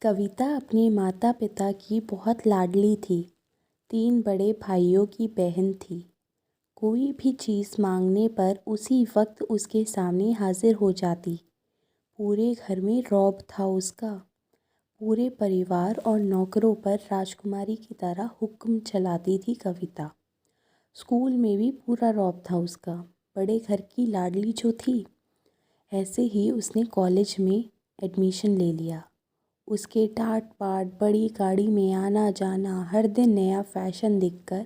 कविता अपने माता पिता की बहुत लाडली थी। 3 बड़े भाइयों की बहन थी। कोई भी चीज़ मांगने पर उसी वक्त उसके सामने हाजिर हो जाती। पूरे घर में रौब था उसका। पूरे परिवार और नौकरों पर राजकुमारी की तरह हुक्म चलाती थी कविता। स्कूल में भी पूरा रौब था उसका। बड़े घर की लाडली जो थी, ऐसे ही उसने कॉलेज में एडमिशन ले लिया। उसके टाट पाट बड़ी गाड़ी में आना जाना, हर दिन नया फैशन देखकर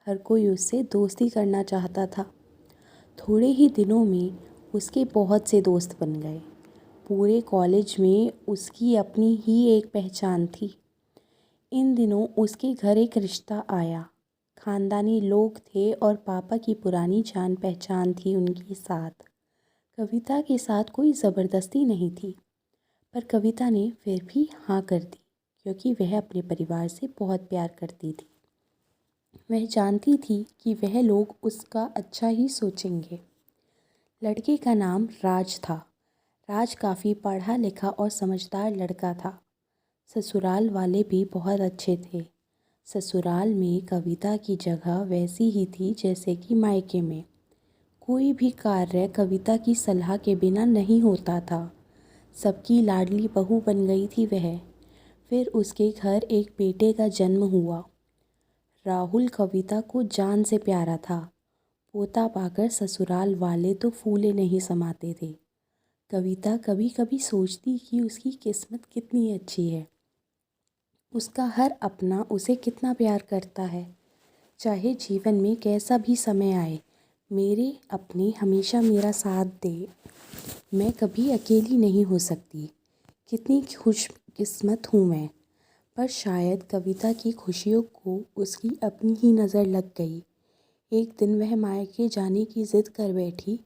हर कोई उससे दोस्ती करना चाहता था। थोड़े ही दिनों में उसके बहुत से दोस्त बन गए। पूरे कॉलेज में उसकी अपनी ही एक पहचान थी। इन दिनों उसके घर एक रिश्ता आया। खानदानी लोग थे और पापा की पुरानी जान पहचान थी उनके साथ। कविता के साथ कोई ज़बरदस्ती नहीं थी, पर कविता ने फिर भी हाँ कर दी, क्योंकि वह अपने परिवार से बहुत प्यार करती थी। वह जानती थी कि वह लोग उसका अच्छा ही सोचेंगे। लड़के का नाम राज था। राज काफ़ी पढ़ा लिखा और समझदार लड़का था। ससुराल वाले भी बहुत अच्छे थे। ससुराल में कविता की जगह वैसी ही थी जैसे कि मायके में। कोई भी कार्य कविता की सलाह के बिना नहीं होता था। सबकी लाडली बहू बन गई थी वह। फिर उसके घर एक बेटे का जन्म हुआ। राहुल कविता को जान से प्यारा था। पोता पाकर ससुराल वाले तो फूले नहीं समाते थे। कविता कभी कभी सोचती कि उसकी किस्मत कितनी अच्छी है। उसका हर अपना उसे कितना प्यार करता है। चाहे जीवन में कैसा भी समय आए, मेरे अपने हमेशा मेरा साथ दे। मैं कभी अकेली नहीं हो सकती। कितनी खुशकिस्मत हूँ मैं। पर शायद कविता की खुशियों को उसकी अपनी ही नज़र लग गई। एक दिन वह मायके जाने की ज़िद कर बैठी।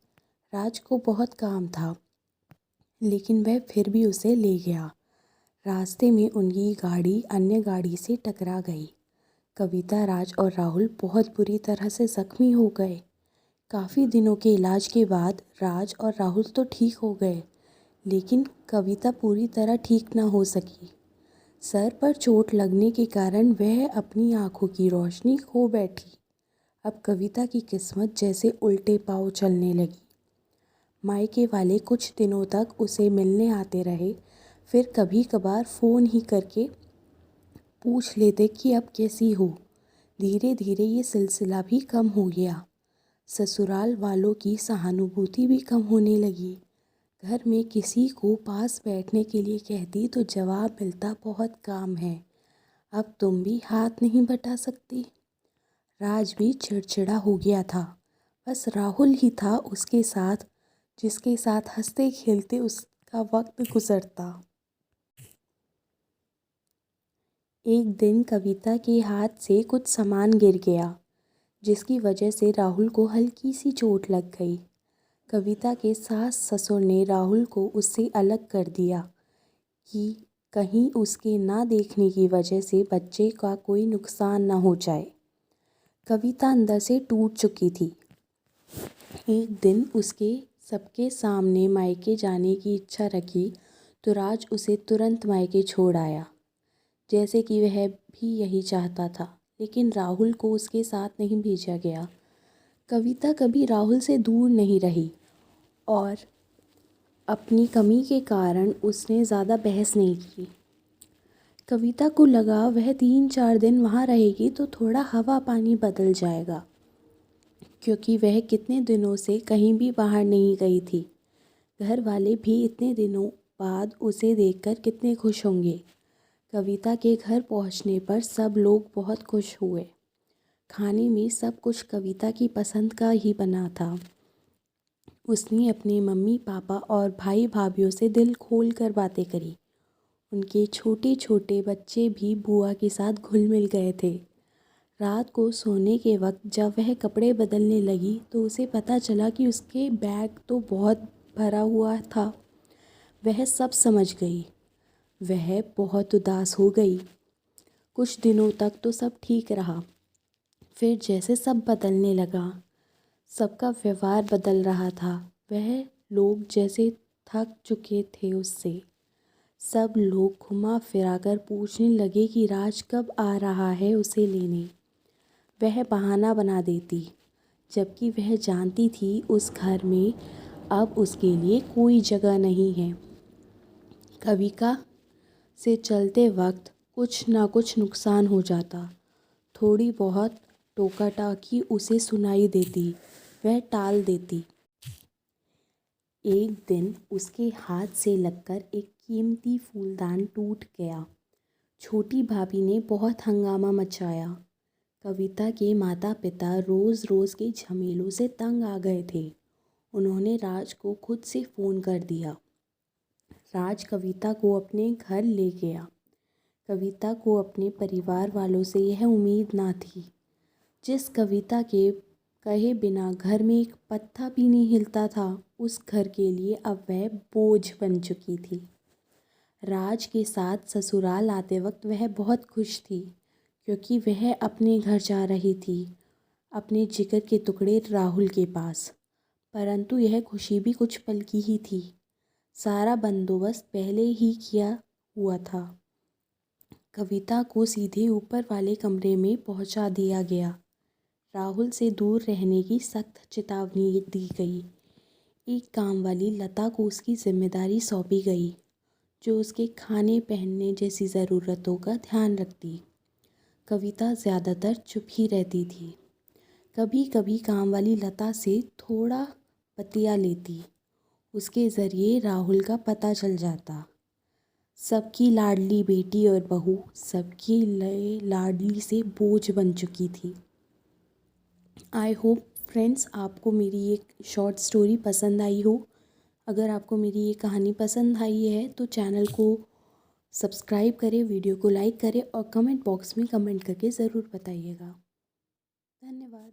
राज को बहुत काम था, लेकिन वह फिर भी उसे ले गया। रास्ते में उनकी गाड़ी अन्य गाड़ी से टकरा गई। कविता, राज और राहुल बहुत बुरी तरह से ज़ख्मी हो गए। काफ़ी दिनों के इलाज के बाद राज और राहुल तो ठीक हो गए, लेकिन कविता पूरी तरह ठीक न हो सकी। सर पर चोट लगने के कारण वह अपनी आँखों की रोशनी खो बैठी। अब कविता की किस्मत जैसे उल्टे पाँव चलने लगी। मायके वाले कुछ दिनों तक उसे मिलने आते रहे, फिर कभी कभार फ़ोन ही करके पूछ लेते कि अब कैसी हो। धीरे धीरे ये सिलसिला भी कम हो गया। ससुराल वालों की सहानुभूति भी कम होने लगी। घर में किसी को पास बैठने के लिए कहती तो जवाब मिलता, बहुत काम है, अब तुम भी हाथ नहीं बटा सकती। राज भी चिड़चिड़ा हो गया था। बस राहुल ही था उसके साथ, जिसके साथ हंसते खेलते उसका वक्त गुजरता। एक दिन कविता के हाथ से कुछ सामान गिर गया, जिसकी वजह से राहुल को हल्की सी चोट लग गई। कविता के सास ससुर ने राहुल को उससे अलग कर दिया कि कहीं उसके ना देखने की वजह से बच्चे का कोई नुकसान ना हो जाए। कविता अंदर से टूट चुकी थी। एक दिन उसके सबके सामने मायके जाने की इच्छा रखी तो राज उसे तुरंत मायके छोड़ आया, जैसे कि वह भी यही चाहता था। लेकिन राहुल को उसके साथ नहीं भेजा गया। कविता कभी राहुल से दूर नहीं रही और अपनी कमी के कारण उसने ज़्यादा बहस नहीं की। कविता को लगा वह 3-4 दिन वहाँ रहेगी तो थोड़ा हवा पानी बदल जाएगा, क्योंकि वह कितने दिनों से कहीं भी बाहर नहीं गई थी। घर वाले भी इतने दिनों बाद उसे देखकर कितने खुश होंगे। कविता के घर पहुँचने पर सब लोग बहुत खुश हुए। खाने में सब कुछ कविता की पसंद का ही बना था। उसने अपने मम्मी पापा और भाई भाभीयों से दिल खोल कर बातें करी। उनके छोटे छोटे बच्चे भी बुआ के साथ घुल मिल गए थे। रात को सोने के वक्त जब वह कपड़े बदलने लगी तो उसे पता चला कि उसके बैग तो बहुत भरा हुआ था। वह सब समझ गई। वह बहुत उदास हो गई। कुछ दिनों तक तो सब ठीक रहा। फिर जैसे सब बदलने लगा, सबका व्यवहार बदल रहा था। वह लोग जैसे थक चुके थे उससे। सब लोग घुमा फिराकर पूछने लगे कि राज कब आ रहा है उसे लेने। वह बहाना बना देती, जबकि वह जानती थी उस घर में अब उसके लिए कोई जगह नहीं है। कविता से चलते वक्त कुछ ना कुछ नुकसान हो जाता। थोड़ी बहुत टोका-टाकी उसे सुनाई देती, वह टाल देती। एक दिन उसके हाथ से लगकर एक कीमती फूलदान टूट गया। छोटी भाभी ने बहुत हंगामा मचाया। कविता के माता पिता रोज़ रोज़ के झमेलों से तंग आ गए थे। उन्होंने राज को खुद से फ़ोन कर दिया। राज कविता को अपने घर ले गया। कविता को अपने परिवार वालों से यह उम्मीद ना थी। जिस कविता के कहे बिना घर में एक पत्ता भी नहीं हिलता था, उस घर के लिए अब वह बोझ बन चुकी थी। राज के साथ ससुराल आते वक्त वह बहुत खुश थी, क्योंकि वह अपने घर जा रही थी, अपने जिगर के टुकड़े राहुल के पास। परंतु यह खुशी भी कुछ पल की ही थी। सारा बंदोबस्त पहले ही किया हुआ था। कविता को सीधे ऊपर वाले कमरे में पहुंचा दिया गया। राहुल से दूर रहने की सख्त चेतावनी दी गई। एक काम वाली लता को उसकी जिम्मेदारी सौंपी गई, जो उसके खाने पहनने जैसी ज़रूरतों का ध्यान रखती। कविता ज़्यादातर चुप ही रहती थी। कभी कभी काम वाली लता से थोड़ा बतिया लेती। उसके ज़रिए राहुल का पता चल जाता। सबकी लाडली बेटी और बहू सबकी लाडली से बोझ बन चुकी थी। आई होप फ्रेंड्स आपको मेरी ये शॉर्ट स्टोरी पसंद आई हो। अगर आपको मेरी ये कहानी पसंद आई है तो चैनल को सब्सक्राइब करें, वीडियो को लाइक करें और कमेंट बॉक्स में कमेंट करके ज़रूर बताइएगा। धन्यवाद।